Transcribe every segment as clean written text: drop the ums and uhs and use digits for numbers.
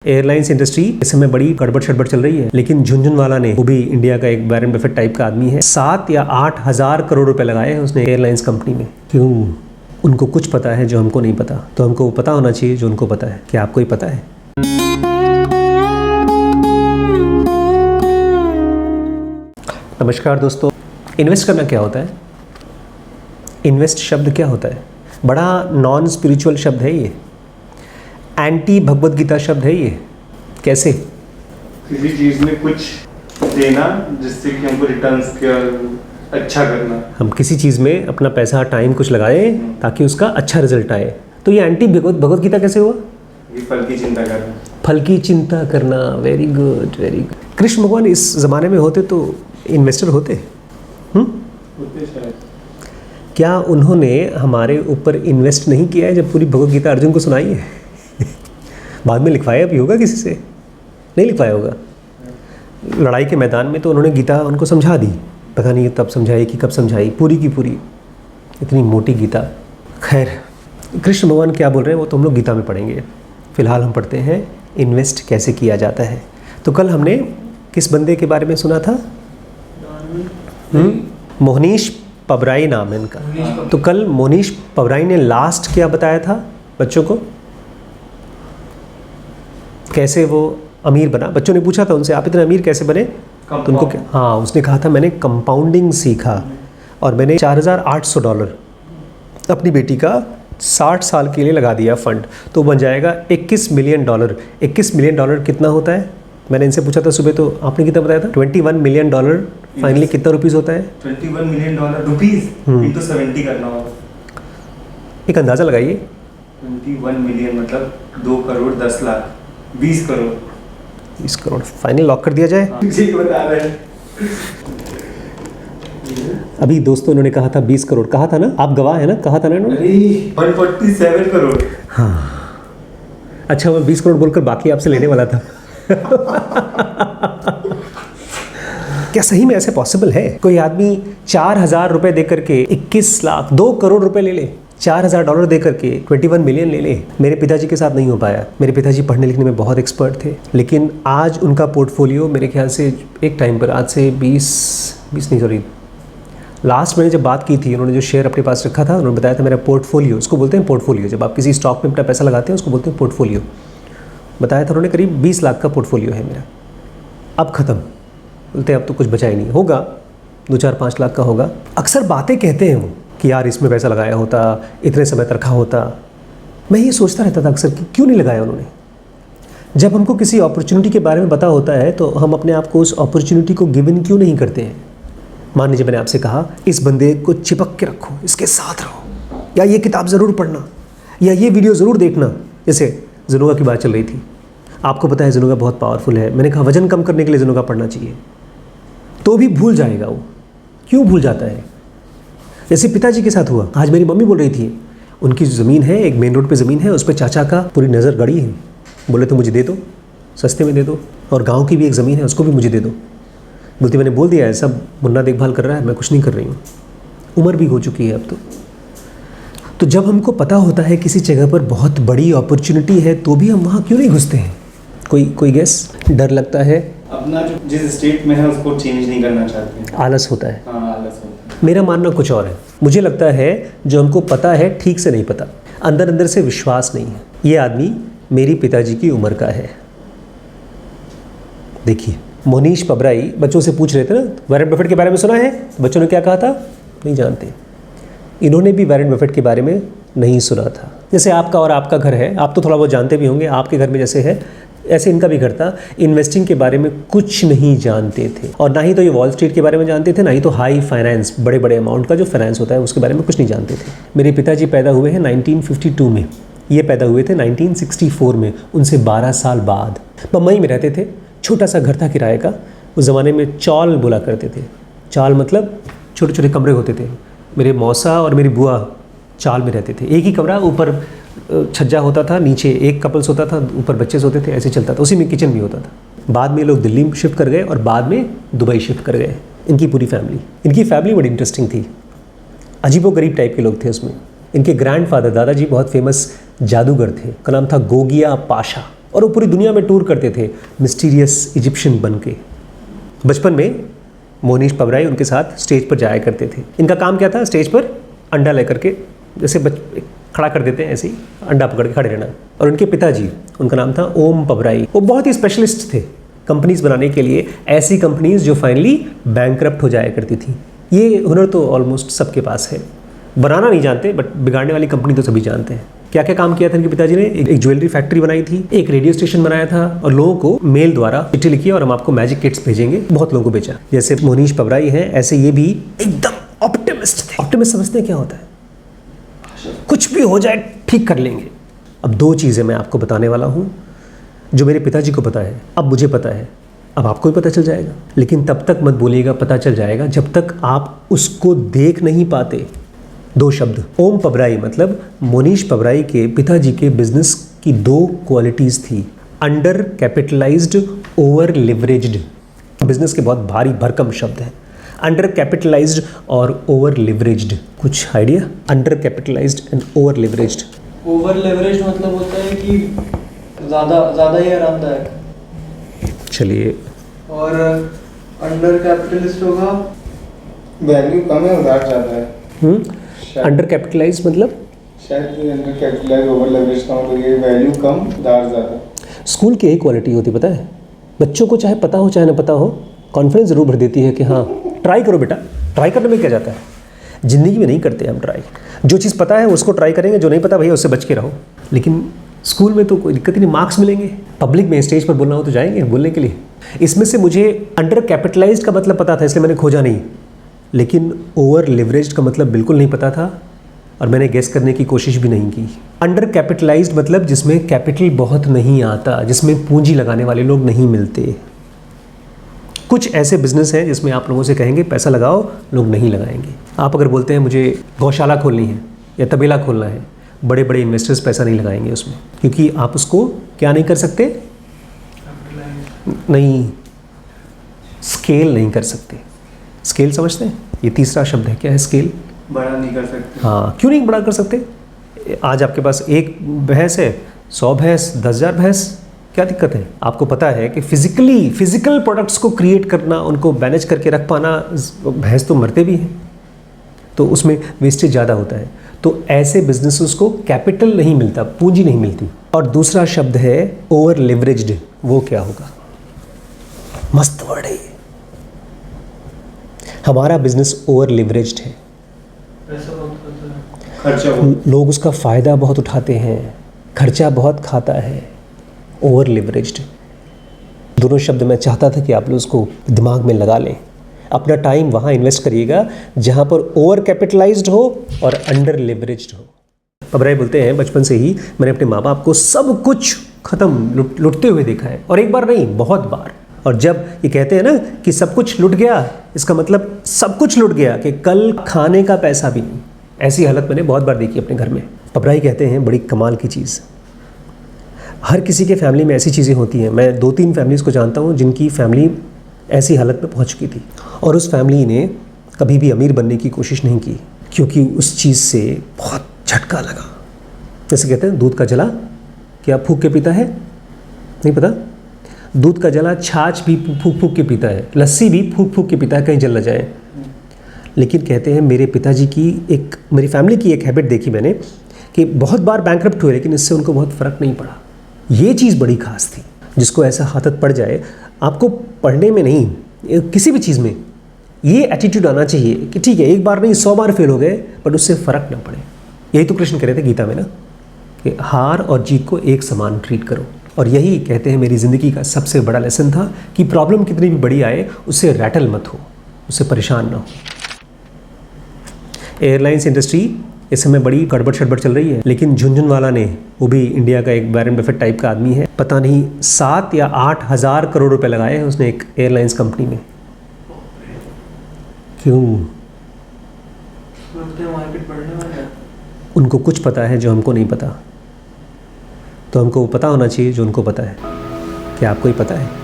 Airlines industry इस समय बड़ी गड़बड़ शड़बड़ चल रही है, लेकिन झुनझुनवाला ने, वो भी इंडिया का एक वॉरेन बफेट टाइप का आदमी है, 7 या 8 हज़ार करोड़ रुपए लगाए हैं उसने एयरलाइंस कंपनी में। क्यों? उनको कुछ पता है जो हमको नहीं पता, तो हमको वो पता होना चाहिए जो उनको पता है। क्या आपको ही पता है? नमस्कार दोस्तों। इन्वेस्ट करना क्या होता है? इन्वेस्ट शब्द क्या होता है? बड़ा नॉन स्पिरिचुअल शब्द है ये, एंटी भगवत गीता शब्द है ये। कैसे? किसी चीज में कुछ देना जिससे कि हमको रिटर्न्स का अच्छा करना। हम किसी चीज़ में अपना पैसा टाइम कुछ लगाएं ताकि उसका अच्छा रिजल्ट आए। तो ये एंटी भगवत गीता कैसे हुआ? ये फल की चिंता करना। फल की चिंता करना। Very good, very good. Krishna भगवान इस ज़माने में होते तो इन्वेस्टर होते? होते शायद। क्या उन्होंने हमारे ऊपर इन्वेस्ट नहीं किया है जब पूरी भगवत गीता अर्जुन को सुनाई है? बाद में लिखवाया भी होगा किसी से? नहीं लिखवाया होगा। लड़ाई के मैदान में तो उन्होंने गीता उनको समझा दी, पता नहीं तब समझाई कि कब समझाई, पूरी की पूरी इतनी मोटी गीता। खैर, कृष्ण भगवान क्या बोल रहे हैं वो तो हम लोग गीता में पढ़ेंगे। फिलहाल हम पढ़ते हैं इन्वेस्ट कैसे किया जाता है। तो कल हमने किस बंदे के बारे में सुना था? मोहनीश पबराई नाम है इनका। तो कल मोहनीश पबराई ने लास्ट क्या बताया था बच्चों को? कैसे वो अमीर बना। बच्चों ने पूछा था उनसे, आप इतने अमीर कैसे बने? तो उनको क्या? हाँ, उसने कहा था मैंने कंपाउंडिंग सीखा और मैंने $4,800 अपनी बेटी का 60 साल के लिए लगा दिया फंड, तो बन जाएगा $21 मिलियन। $21 मिलियन कितना होता है? मैंने इनसे पूछा था सुबह, तो आपने कितना बताया था? $21 मिलियन। फाइनली कितना रुपीस होता है? $21 मिलियन रुपीस इंटू 70 करना होगा। एक अंदाज़ा लगाइए। 21 मिलियन मतलब 2 करोड़ 10 लाख 20 करोड़। 20 करोड़ फाइनल लॉक कर दिया जाए। जी बता रहे हैं। अभी दोस्तों इन्होंने कहा था 20 करोड़, कहा था ना? आप गवाह है ना? कहा था ना इन्होंने? 147 करोड़। हाँ, अच्छा, मैं 20 करोड़ बोलकर बाकी आपसे लेने वाला था। क्या सही में ऐसे पॉसिबल है? कोई आदमी 4,000 रुपए दे करके 21 लाख 2 करोड़ रुपए ले ले, $4,000 दे करके 21 मिलियन ले ले। मेरे पिताजी के साथ नहीं हो पाया। मेरे पिताजी पढ़ने लिखने में बहुत एक्सपर्ट थे, लेकिन आज उनका पोर्टफोलियो मेरे ख्याल से एक टाइम पर, आज से 20 नहीं सॉरी, लास्ट मैंने जब बात की थी, उन्होंने जो शेयर अपने पास रखा था उन्होंने बताया था मेरा पोर्टफोलियो, उसको बोलते हैं पोर्टफोलियो। जब आप किसी स्टॉक में अपना पैसा लगाते हैं उसको बोलते हैं पोर्टफोलियो। बताया था उन्होंने करीब 20 लाख का पोर्टफोलियो है मेरा। अब ख़त्म, बोलते अब तो कुछ बचा ही नहीं। होगा 2-4-5 लाख का होगा। अक्सर बातें कहते हैं वो कि यार इसमें पैसा लगाया होता, इतने समय तक रखा होता। मैं ये सोचता रहता था अक्सर कि क्यों नहीं लगाया उन्होंने। जब हमको किसी अपॉर्चुनिटी के बारे में पता होता है तो हम अपने आप को उस अपॉर्चुनिटी को गिवन क्यों नहीं करते हैं? मान लीजिए मैंने आपसे कहा इस बंदे को चिपक के रखो, इसके साथ रहो, या ये किताब ज़रूर पढ़ना, या ये वीडियो ज़रूर देखना। जैसे ज़नुगा की बात चल रही थी, आपको पता है ज़नुगा बहुत पावरफुल है। मैंने कहा वजन कम करने के लिए ज़नुगा पढ़ना चाहिए, तो भी भूल जाएगा वो। क्यों भूल जाता है? जैसे पिताजी के साथ हुआ। आज मेरी मम्मी बोल रही थी उनकी ज़मीन है, एक मेन रोड पे ज़मीन है, उस पर चाचा का पूरी नज़र गड़ी है। बोले तो मुझे दे दो, सस्ते में दे दो, और गांव की भी एक ज़मीन है उसको भी मुझे दे दो। बोलती मैंने बोल दिया है, सब मुन्ना देखभाल कर रहा है, मैं कुछ नहीं कर रही हूँ। उम्र भी हो चुकी है अब तो जब हमको पता होता है किसी जगह पर बहुत बड़ी अपॉर्चुनिटी है तो भी हम वहाँ क्यों नहीं घुसते हैं? कोई गेस? डर लगता है, अपना जो जिस स्टेट में है उसको चेंज नहीं करना चाहते, आलस होता है। हाँ, आलस होता है। मेरा मानना कुछ और है। मुझे लगता है जो हमको पता है ठीक से नहीं पता, अंदर अंदर से विश्वास नहीं है। ये आदमी मेरी पिताजी की उम्र का है। देखिए, मोहनीश पबराई बच्चों से पूछ रहे थे ना वॉरेन बफेट के बारे में सुना है? बच्चों ने क्या कहा था? नहीं जानते। इन्होंने भी वॉरेन बफेट के बारे में नहीं सुना था। जैसे आपका और आपका घर है, आप तो थोड़ा बहुत जानते भी होंगे, आपके घर में जैसे है ऐसे इनका भी घर था। इन्वेस्टिंग के बारे में कुछ नहीं जानते थे, और ना ही तो ये वॉल स्ट्रीट के बारे में जानते थे, ना ही तो हाई फाइनेंस, बड़े बड़े अमाउंट का जो फाइनेंस होता है उसके बारे में कुछ नहीं जानते थे। मेरे पिताजी पैदा हुए हैं 1952 में, ये पैदा हुए थे 1964 में, उनसे 12 साल बाद। बम्बई में रहते थे, छोटा सा घर था किराए का। उस ज़माने में चॉल बोला करते थे। चाल मतलब छोटे छोटे कमरे होते थे। मेरे मौसा और मेरी बुआ चाल में रहते थे। एक ही कमरा, ऊपर छज्जा होता था, नीचे एक कपल्स होता था, ऊपर बच्चे सोते थे, ऐसे चलता था। उसी में किचन भी होता था। बाद में लोग दिल्ली शिफ्ट कर गए और बाद में दुबई शिफ्ट कर गए। इनकी पूरी फैमिली, इनकी फैमिली बड़ी इंटरेस्टिंग थी। अजीबोगरीब टाइप के लोग थे उसमें। इनके ग्रैंडफादर दादाजी बहुत फेमस जादूगर थे, उनका नाम था गोगिया पाशा। और वो पूरी दुनिया में टूर करते थे मिस्टीरियस इजिप्शियन बन के। बचपन में मोनीश पबराई उनके साथ स्टेज पर जाया करते थे। इनका काम क्या था? स्टेज पर अंडा लेकर के जैसे खड़ा कर देते हैं ऐसे ही अंडा पकड़ के खड़े रहना। और उनके पिताजी, उनका नाम था ओम पबराई, वो बहुत ही स्पेशलिस्ट थे कंपनीज बनाने के लिए, ऐसी कंपनीज जो फाइनली बैंकरप्ट हो जाया करती थी। ये हुनर तो ऑलमोस्ट सबके पास है, बनाना नहीं जानते बट बिगाड़ने वाली कंपनी तो सभी जानते हैं। क्या क्या काम किया था इनके पिताजी ने? एक ज्वेलरी फैक्ट्री बनाई थी, एक रेडियो स्टेशन बनाया था और लोगों को मेल द्वारा चिट्ठी लिखी और हम आपको मैजिक किट्स भेजेंगे, बहुत लोगों को बेचा। जैसे मोनीश पबराई हैं ऐसे ये भी एकदम ऑप्टिमिस्ट थे। ऑप्टिमिस्ट समझते हैं क्या होता है? कुछ भी हो जाए ठीक कर लेंगे। अब दो चीज़ें मैं आपको बताने वाला हूँ जो मेरे पिताजी को पता है, अब मुझे पता है, अब आपको भी पता चल जाएगा। लेकिन तब तक मत बोलिएगा पता चल जाएगा जब तक आप उसको देख नहीं पाते। दो शब्द, ओम पबराई मतलब मोनीश पबराई के पिताजी के बिजनेस की दो क्वालिटीज़ थी, under capitalised, over leveraged. Business के बहुत भारी भरकम शब्द हैं, अंडर कैपिटलाइज्ड और ओवर लिवरेज्ड। कुछ idea? Under capitalised and over leveraged. Over leverage मतलब होता है कि ज़्यादा ही आरामदायक, चलिए। और अंडर कैपिटलिस्ट होगा वैल्यू कम है, उधार ज़्यादा है। अंडर कैपिटलाइज मतलब शायद अंडर कैपिटलाइज ओवर लेवरेज का मतलब ये वैल्यू कम उधार ज़्यादा। स्कूल की यही क्वालिटी होती पता है, बच्चों को चाहे पता हो चाहे ना पता हो, कॉन्फिडेंस जरूर भर देती है कि हाँ ट्राई करो बेटा। ट्राई करने में क्या जाता है? ज़िंदगी में नहीं करते हम ट्राई। जो चीज़ पता है उसको ट्राई करेंगे, जो नहीं पता भैया उससे बच के रहो। लेकिन स्कूल में तो कोई दिक्कत ही नहीं, मार्क्स मिलेंगे। पब्लिक में स्टेज पर बोलना हो तो जाएंगे बोलने के लिए। इसमें से मुझे अंडर कैपिटलाइज्ड का मतलब पता था इसलिए मैंने खोजा नहीं, लेकिन ओवर लिवरेज्ड का मतलब बिल्कुल नहीं पता था और मैंने गेस करने की कोशिश भी नहीं की। अंडर कैपिटलाइज्ड मतलब जिसमें कैपिटल बहुत नहीं आता, जिसमें पूंजी लगाने वाले लोग नहीं मिलते। कुछ ऐसे बिजनेस हैं जिसमें आप लोगों से कहेंगे पैसा लगाओ, लोग नहीं लगाएंगे। आप अगर बोलते हैं मुझे गौशाला खोलनी है या तबेला खोलना है, बड़े बड़े इन्वेस्टर्स पैसा नहीं लगाएंगे उसमें, क्योंकि आप उसको क्या नहीं कर सकते? नहीं, स्केल नहीं कर सकते। स्केल समझते हैं? ये तीसरा शब्द है, क्या है स्केल? बड़ा नहीं कर सकते। हाँ, क्यों नहीं बड़ा कर सकते? आज आपके पास एक भैंस है, 100 भैंस, 10,000 भैंस, क्या दिक्कत है? आपको पता है कि फिजिकल प्रोडक्ट्स को क्रिएट करना, उनको मैनेज करके रख पाना, भैंस तो मरते भी हैं तो उसमें वेस्टेज ज़्यादा होता है। तो ऐसे बिजनेसेस को कैपिटल नहीं मिलता, पूंजी नहीं मिलती। और दूसरा शब्द है ओवर लिवरेज्ड। वो क्या होगा? मस्त वर्ड है ये। हमारा बिजनेस ओवर लिवरेज्ड है, पैसा बहुत खाता है, खर्चा बहुत। लोग उसका फ़ायदा बहुत उठाते हैं, खर्चा बहुत खाता है। ओवर लिवरेज्ड, दोनों शब्द मैं चाहता था कि आप लोग उसको दिमाग में लगा लें। अपना टाइम वहाँ इन्वेस्ट करिएगा जहाँ पर ओवर कैपिटलाइज्ड हो और अंडर लिवरेज्ड हो। पबराई बोलते हैं बचपन से ही मैंने अपने माँ बाप को सब कुछ खत्म लुटते हुए देखा है, और एक बार नहीं बहुत बार। और जब ये कहते हैं ना कि सब कुछ लुट गया, इसका मतलब सब कुछ लुट गया कि कल खाने का पैसा भी नहीं। ऐसी हालत मैंने बहुत बार देखी अपने घर में। पबराई कहते हैं बड़ी कमाल की चीज़, हर किसी के फैमिली में ऐसी चीज़ें होती हैं। मैं 2-3 फैमिलीज़ को जानता हूँ जिनकी फैमिली ऐसी हालत में पहुँच चुकी थी और उस फैमिली ने कभी भी अमीर बनने की कोशिश नहीं की, क्योंकि उस चीज़ से बहुत झटका लगा। जैसे कहते हैं दूध का जला क्या फूंक के पीता है? नहीं पता। दूध का जला छाछ भी फूंक के पीता है, लस्सी भी फूंक के पीता है, कहीं जल न जाए। लेकिन कहते हैं मेरे पिताजी की मेरी फैमिली की एक हैबिट देखी मैंने कि बहुत बार बैंकरप्ट हुए लेकिन इससे उनको बहुत फ़र्क नहीं पड़ा। ये चीज़ बड़ी खास थी। जिसको ऐसा आदत पड़ जाए, आपको पढ़ने में नहीं, किसी भी चीज़ में ये एटीट्यूड आना चाहिए कि ठीक है एक बार नहीं 100 बार फेल हो गए बट उससे फ़र्क ना पड़े। यही तो कृष्ण कह रहे थे गीता में ना कि हार और जीत को एक समान ट्रीट करो। और यही कहते हैं मेरी ज़िंदगी का सबसे बड़ा लेसन था कि प्रॉब्लम कितनी भी बड़ी आए उससे रैटल मत हो, उससे परेशान ना हो। एयरलाइंस इंडस्ट्री इस समय बड़ी गड़बड़ शड़बड़ चल रही है, लेकिन झुनझुनवाला ने, वो भी इंडिया का एक वॉरेन बफेट टाइप का आदमी है, पता नहीं 7 या 8 हज़ार करोड़ रुपए लगाए हैं उसने एक एयरलाइंस कंपनी में। क्यों? मार्केट बढ़ने वाला है। उनको कुछ पता है जो हमको नहीं पता, तो हमको पता होना चाहिए जो उनको पता है। क्या आपको ही पता है?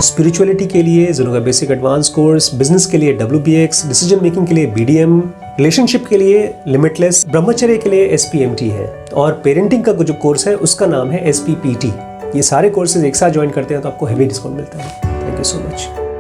स्पिरिचुअलिटी के लिए ज़ेनोगा बेसिक एडवांस कोर्स, बिजनेस के लिए WBX, डिसीजन मेकिंग के लिए BDM, रिलेशनशिप के लिए लिमिटलेस, ब्रह्मचर्य के लिए SPMT है और पेरेंटिंग का जो कोर्स है उसका नाम है SPPT। ये सारे कोर्सेज एक साथ ज्वाइन करते हैं तो आपको हेवी डिस्काउंट मिलता है। Thank you so much.